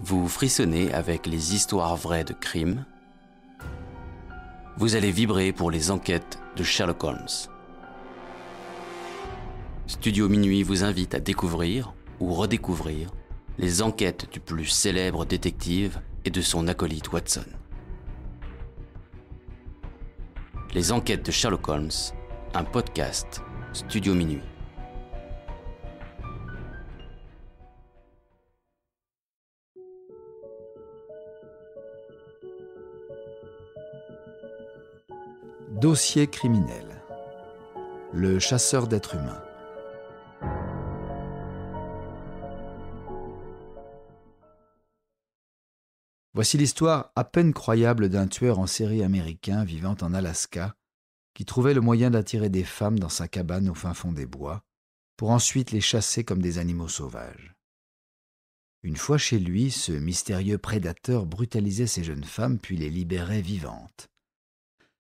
Vous frissonnez avec les histoires vraies de crimes. Vous allez vibrer pour les enquêtes de Sherlock Holmes. Studio Minuit vous invite à découvrir ou redécouvrir les enquêtes du plus célèbre détective et de son acolyte Watson. Les enquêtes de Sherlock Holmes, un podcast Studio Minuit. Dossier criminel. Le chasseur d'êtres humains. Voici l'histoire à peine croyable d'un tueur en série américain vivant en Alaska qui trouvait le moyen d'attirer des femmes dans sa cabane au fin fond des bois pour ensuite les chasser comme des animaux sauvages. Une fois chez lui, ce mystérieux prédateur brutalisait ces jeunes femmes puis les libérait vivantes.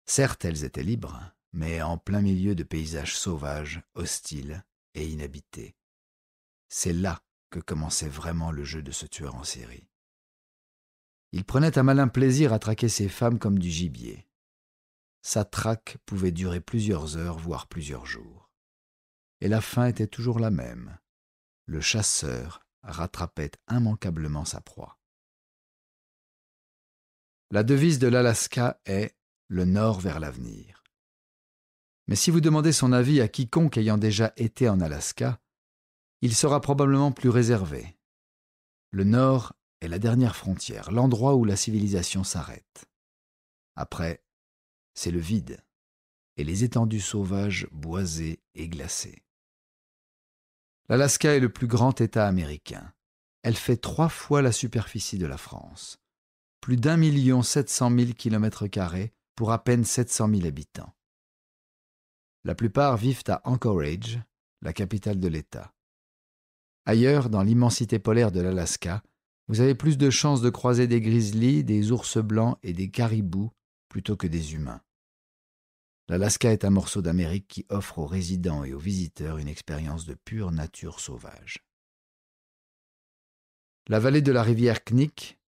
Certes, elles étaient libres, mais en plein milieu de paysages sauvages, hostiles et inhabités. C'est là que commençait vraiment le jeu de ce tueur en série. Il prenait un malin plaisir à traquer ces femmes comme du gibier. Sa traque pouvait durer plusieurs heures, voire plusieurs jours. Et la fin était toujours la même. Le chasseur rattrapait immanquablement sa proie. La devise de l'Alaska est « le nord vers l'avenir ». Mais si vous demandez son avis à quiconque ayant déjà été en Alaska, il sera probablement plus réservé. Le nord est la dernière frontière, l'endroit où la civilisation s'arrête. Après, c'est le vide et les étendues sauvages boisées et glacées. L'Alaska est le plus grand État américain. Elle fait 3 fois la superficie de la France. Plus d'1 700 000 km² pour à peine 700 000 habitants. La plupart vivent à Anchorage, la capitale de l'État. Ailleurs, dans l'immensité polaire de l'Alaska, vous avez plus de chances de croiser des grizzlies, des ours blancs et des caribous plutôt que des humains. L'Alaska est un morceau d'Amérique qui offre aux résidents et aux visiteurs une expérience de pure nature sauvage. La vallée de la rivière Knik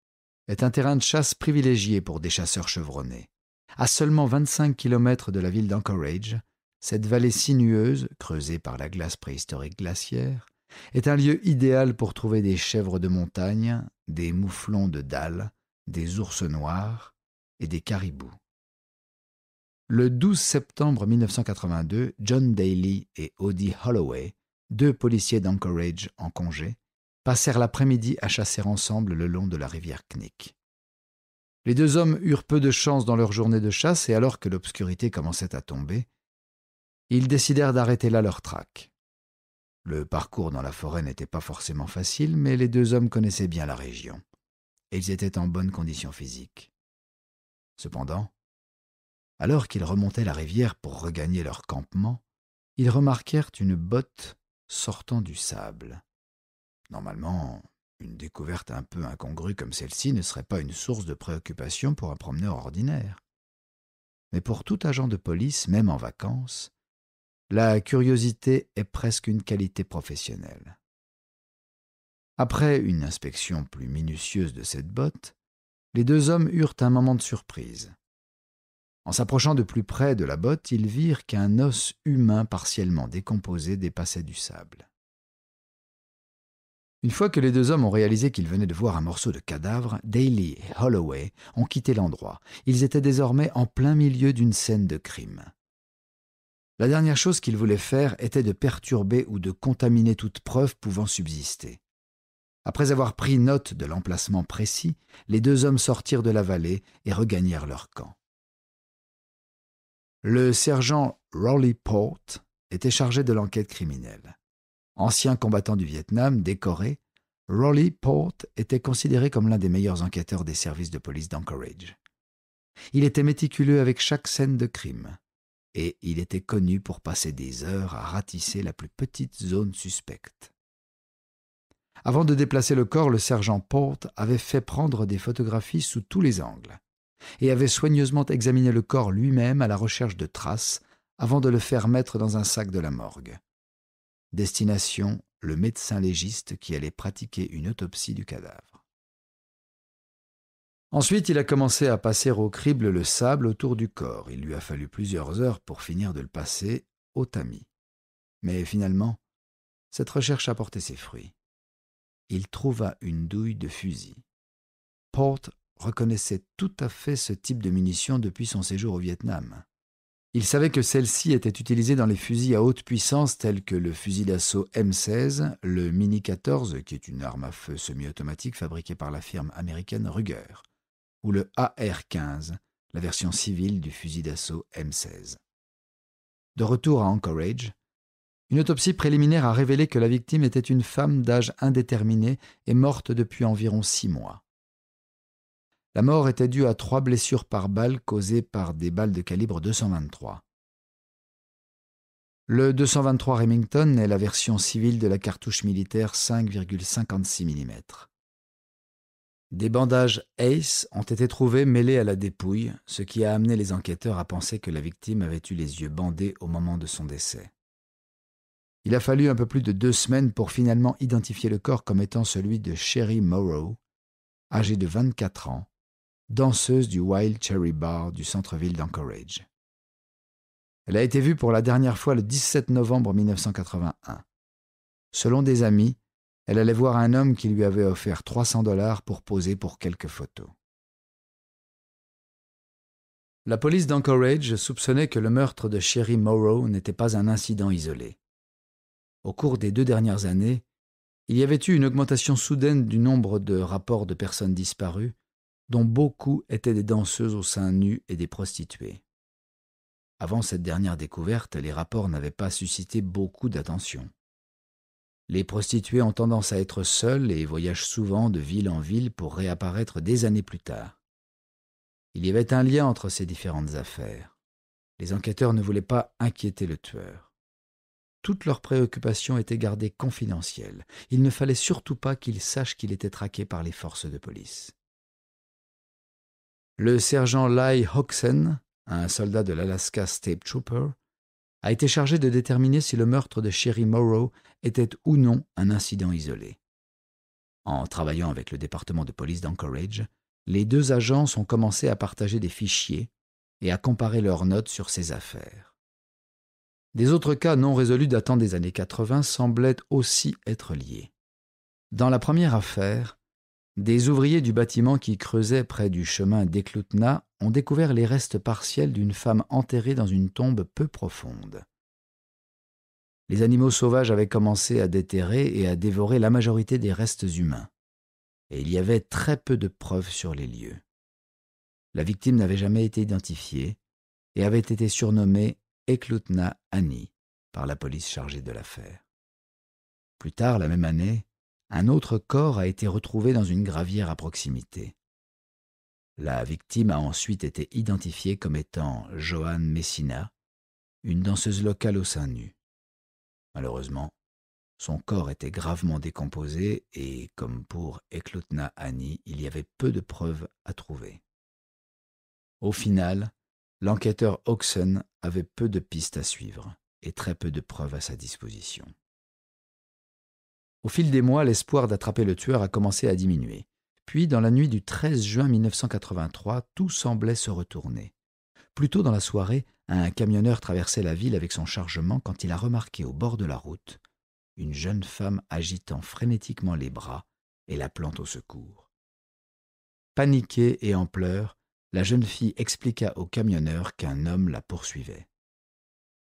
est un terrain de chasse privilégié pour des chasseurs chevronnés. À seulement 25 km de la ville d'Anchorage, cette vallée sinueuse, creusée par la glace préhistorique glaciaire, est un lieu idéal pour trouver des chèvres de montagne, des mouflons de dalles, des ours noirs et des caribous. Le 12 septembre 1982, John Daly et Odie Holloway, 2 policiers d'Anchorage en congé, passèrent l'après-midi à chasser ensemble le long de la rivière Knik. Les 2 hommes eurent peu de chance dans leur journée de chasse et alors que l'obscurité commençait à tomber, ils décidèrent d'arrêter là leur traque. Le parcours dans la forêt n'était pas forcément facile, mais les 2 hommes connaissaient bien la région, et ils étaient en bonne condition physique. Cependant, alors qu'ils remontaient la rivière pour regagner leur campement, ils remarquèrent une botte sortant du sable. Normalement, une découverte un peu incongrue comme celle-ci ne serait pas une source de préoccupation pour un promeneur ordinaire. Mais pour tout agent de police, même en vacances, la curiosité est presque une qualité professionnelle. Après une inspection plus minutieuse de cette botte, les 2 hommes eurent un moment de surprise. En s'approchant de plus près de la botte, ils virent qu'un os humain partiellement décomposé dépassait du sable. Une fois que les 2 hommes ont réalisé qu'ils venaient de voir un morceau de cadavre, Daly et Holloway ont quitté l'endroit. Ils étaient désormais en plein milieu d'une scène de crime. La dernière chose qu'ils voulaient faire était de perturber ou de contaminer toute preuve pouvant subsister. Après avoir pris note de l'emplacement précis, les 2 hommes sortirent de la vallée et regagnèrent leur camp. Le sergent Rolly Port était chargé de l'enquête criminelle. Ancien combattant du Vietnam, décoré, Rolly Port était considéré comme l'un des meilleurs enquêteurs des services de police d'Anchorage. Il était méticuleux avec chaque scène de crime, et il était connu pour passer des heures à ratisser la plus petite zone suspecte. Avant de déplacer le corps, le sergent Port avait fait prendre des photographies sous tous les angles et avait soigneusement examiné le corps lui-même à la recherche de traces avant de le faire mettre dans un sac de la morgue. Destination, le médecin légiste qui allait pratiquer une autopsie du cadavre. Ensuite, il a commencé à passer au crible le sable autour du corps. Il lui a fallu plusieurs heures pour finir de le passer au tamis. Mais finalement, cette recherche a porté ses fruits. Il trouva une douille de fusil. Porte reconnaissait tout à fait ce type de munition depuis son séjour au Vietnam. Il savait que celle-ci était utilisée dans les fusils à haute puissance tels que le fusil d'assaut M16, le Mini 14, qui est une arme à feu semi-automatique fabriquée par la firme américaine Ruger, ou le AR-15, la version civile du fusil d'assaut M16. De retour à Anchorage, une autopsie préliminaire a révélé que la victime était une femme d'âge indéterminé et morte depuis environ 6 mois. La mort était due à 3 blessures par balle causées par des balles de calibre 223. Le 223 Remington est la version civile de la cartouche militaire 5,56 mm. Des bandages Ace ont été trouvés mêlés à la dépouille, ce qui a amené les enquêteurs à penser que la victime avait eu les yeux bandés au moment de son décès. Il a fallu un peu plus de 2 semaines pour finalement identifier le corps comme étant celui de Sherry Morrow, âgée de 24 ans, danseuse du Wild Cherry Bar du centre-ville d'Anchorage. Elle a été vue pour la dernière fois le 17 novembre 1981. Selon des amis, elle allait voir un homme qui lui avait offert $300 pour poser pour quelques photos. La police d'Anchorage soupçonnait que le meurtre de Sherry Morrow n'était pas un incident isolé. Au cours des 2 dernières années, il y avait eu une augmentation soudaine du nombre de rapports de personnes disparues, dont beaucoup étaient des danseuses aux seins nus et des prostituées. Avant cette dernière découverte, les rapports n'avaient pas suscité beaucoup d'attention. Les prostituées ont tendance à être seules et voyagent souvent de ville en ville pour réapparaître des années plus tard. Il y avait un lien entre ces différentes affaires. Les enquêteurs ne voulaient pas inquiéter le tueur. Toutes leurs préoccupations étaient gardées confidentielles. Il ne fallait surtout pas qu'ils sachent qu'il était traqué par les forces de police. Le sergent Ly Hoxen, un soldat de l'Alaska State Trooper, a été chargé de déterminer si le meurtre de Sherry Morrow était ou non un incident isolé. En travaillant avec le département de police d'Anchorage, les 2 agents ont commencé à partager des fichiers et à comparer leurs notes sur ces affaires. Des autres cas non résolus datant des années 80 semblaient aussi être liés. Dans la première affaire, des ouvriers du bâtiment qui creusaient près du chemin d'Eklutna ont découvert les restes partiels d'une femme enterrée dans une tombe peu profonde. Les animaux sauvages avaient commencé à déterrer et à dévorer la majorité des restes humains, et il y avait très peu de preuves sur les lieux. La victime n'avait jamais été identifiée et avait été surnommée Eklutna Annie par la police chargée de l'affaire. Plus tard, la même année, un autre corps a été retrouvé dans une gravière à proximité. La victime a ensuite été identifiée comme étant Joan Messina, une danseuse locale aux seins nus. Malheureusement, son corps était gravement décomposé et, comme pour Eklutna Annie, il y avait peu de preuves à trouver. Au final, l'enquêteur Hoxen avait peu de pistes à suivre et très peu de preuves à sa disposition. Au fil des mois, l'espoir d'attraper le tueur a commencé à diminuer. Puis, dans la nuit du 13 juin 1983, tout semblait se retourner. Plus tôt dans la soirée, un camionneur traversait la ville avec son chargement quand il a remarqué au bord de la route une jeune femme agitant frénétiquement les bras et l'appelant au secours. Paniquée et en pleurs, la jeune fille expliqua au camionneur qu'un homme la poursuivait.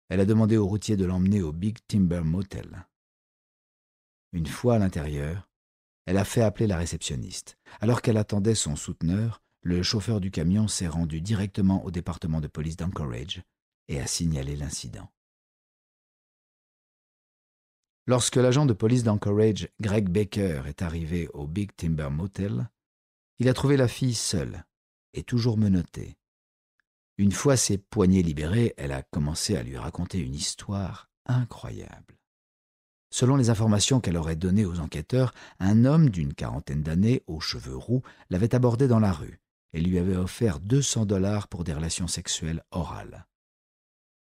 Elle a demandé au routier de l'emmener au Big Timber Motel. Une fois à l'intérieur, elle a fait appeler la réceptionniste. Alors qu'elle attendait son souteneur, le chauffeur du camion s'est rendu directement au département de police d'Anchorage et a signalé l'incident. Lorsque l'agent de police d'Anchorage, Greg Baker, est arrivé au Big Timber Motel, il a trouvé la fille seule et toujours menottée. Une fois ses poignets libérés, elle a commencé à lui raconter une histoire incroyable. Selon les informations qu'elle aurait données aux enquêteurs, un homme d'une 40aine d'années, aux cheveux roux, l'avait abordée dans la rue et lui avait offert $200 pour des relations sexuelles orales.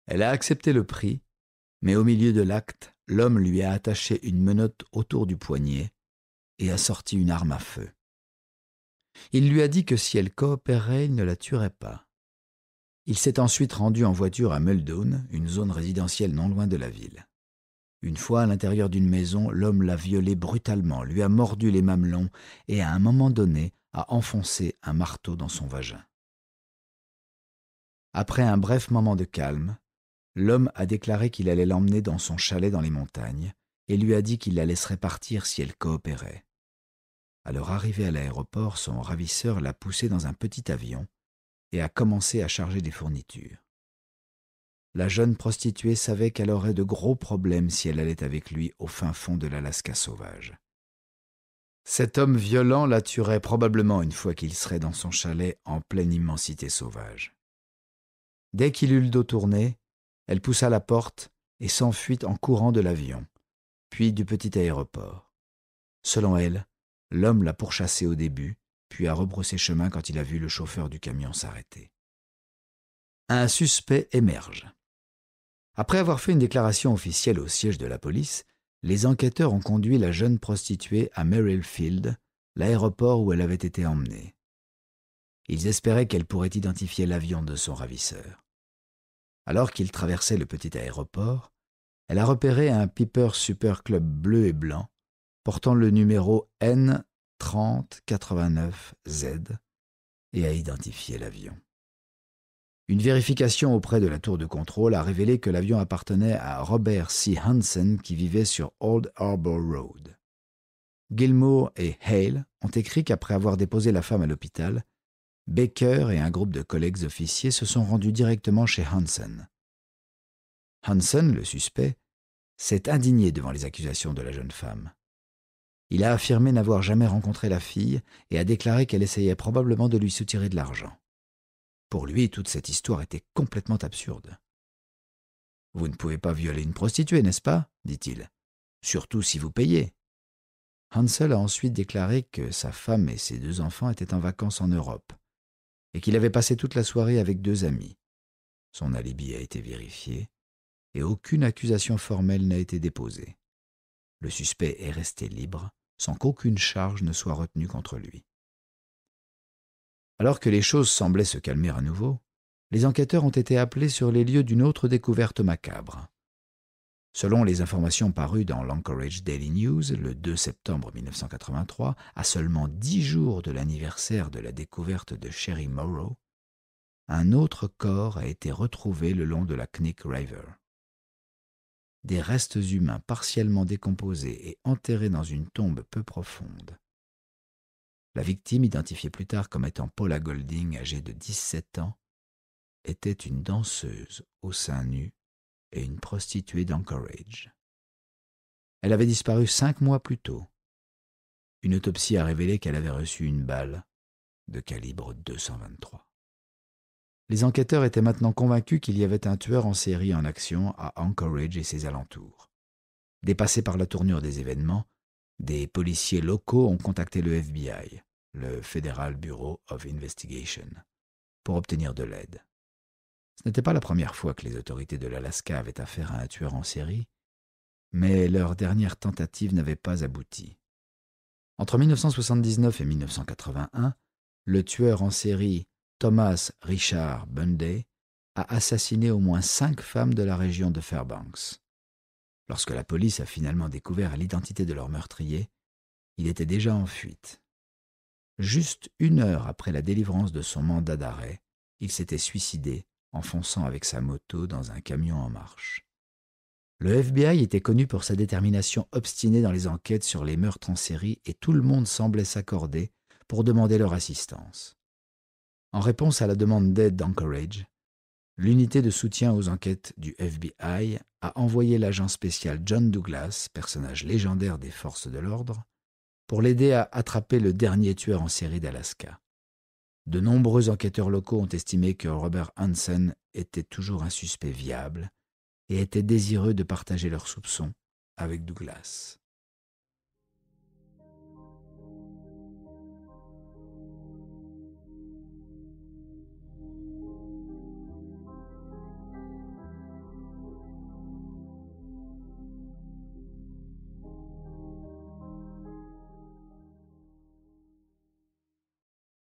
Elle a accepté le prix, mais au milieu de l'acte, l'homme lui a attaché une menotte autour du poignet et a sorti une arme à feu. Il lui a dit que si elle coopérait, il ne la tuerait pas. Il s'est ensuite rendu en voiture à Muldoon, une zone résidentielle non loin de la ville. Une fois à l'intérieur d'une maison, l'homme l'a violée brutalement, lui a mordu les mamelons et à un moment donné a enfoncé un marteau dans son vagin. Après un bref moment de calme, l'homme a déclaré qu'il allait l'emmener dans son chalet dans les montagnes et lui a dit qu'il la laisserait partir si elle coopérait. À leur arrivée à l'aéroport, son ravisseur l'a poussée dans un petit avion et a commencé à charger des fournitures. La jeune prostituée savait qu'elle aurait de gros problèmes si elle allait avec lui au fin fond de l'Alaska sauvage. Cet homme violent la tuerait probablement une fois qu'il serait dans son chalet en pleine immensité sauvage. Dès qu'il eut le dos tourné, elle poussa la porte et s'enfuit en courant de l'avion, puis du petit aéroport. Selon elle, l'homme l'a pourchassée au début, puis a rebroussé chemin quand il a vu le chauffeur du camion s'arrêter. Un suspect émerge. Après avoir fait une déclaration officielle au siège de la police, les enquêteurs ont conduit la jeune prostituée à Merrill Field, l'aéroport où elle avait été emmenée. Ils espéraient qu'elle pourrait identifier l'avion de son ravisseur. Alors qu'ils traversaient le petit aéroport, elle a repéré un Piper Super Club bleu et blanc portant le numéro N3089Z et a identifié l'avion. Une vérification auprès de la tour de contrôle a révélé que l'avion appartenait à Robert C. Hansen qui vivait sur Old Harbor Road. Gilmour et Hale ont écrit qu'après avoir déposé la femme à l'hôpital, Baker et un groupe de collègues officiers se sont rendus directement chez Hansen. Hansen, le suspect, s'est indigné devant les accusations de la jeune femme. Il a affirmé n'avoir jamais rencontré la fille et a déclaré qu'elle essayait probablement de lui soutirer de l'argent. Pour lui, toute cette histoire était complètement absurde. « Vous ne pouvez pas violer une prostituée, n'est-ce pas ?» dit-il. « Surtout si vous payez. » Hansel a ensuite déclaré que sa femme et ses 2 enfants étaient en vacances en Europe et qu'il avait passé toute la soirée avec 2 amis. Son alibi a été vérifié et aucune accusation formelle n'a été déposée. Le suspect est resté libre sans qu'aucune charge ne soit retenue contre lui. Alors que les choses semblaient se calmer à nouveau, les enquêteurs ont été appelés sur les lieux d'une autre découverte macabre. Selon les informations parues dans l'Anchorage Daily News le 2 septembre 1983, à seulement 10 jours de l'anniversaire de la découverte de Sherry Morrow, un autre corps a été retrouvé le long de la Knik River. Des restes humains partiellement décomposés et enterrés dans une tombe peu profonde. La victime, identifiée plus tard comme étant Paula Golding, âgée de 17 ans, était une danseuse aux seins nus et une prostituée d'Anchorage. Elle avait disparu 5 mois plus tôt. Une autopsie a révélé qu'elle avait reçu une balle de calibre 223. Les enquêteurs étaient maintenant convaincus qu'il y avait un tueur en série en action à Anchorage et ses alentours. Dépassés par la tournure des événements, des policiers locaux ont contacté le FBI, le Federal Bureau of Investigation, pour obtenir de l'aide. Ce n'était pas la première fois que les autorités de l'Alaska avaient affaire à un tueur en série, mais leur dernière tentative n'avait pas abouti. Entre 1979 et 1981, le tueur en série Thomas Richard Bundy a assassiné au moins 5 femmes de la région de Fairbanks. Lorsque la police a finalement découvert l'identité de leur meurtrier, il était déjà en fuite. Juste 1 heure après la délivrance de son mandat d'arrêt, il s'était suicidé en fonçant avec sa moto dans un camion en marche. Le FBI était connu pour sa détermination obstinée dans les enquêtes sur les meurtres en série et tout le monde semblait s'accorder pour demander leur assistance. En réponse à la demande d'aide d'Anchorage, l'unité de soutien aux enquêtes du FBI a envoyé l'agent spécial John Douglas, personnage légendaire des forces de l'ordre, pour l'aider à attraper le dernier tueur en série d'Alaska. De nombreux enquêteurs locaux ont estimé que Robert Hansen était toujours un suspect viable et étaient désireux de partager leurs soupçons avec Douglas.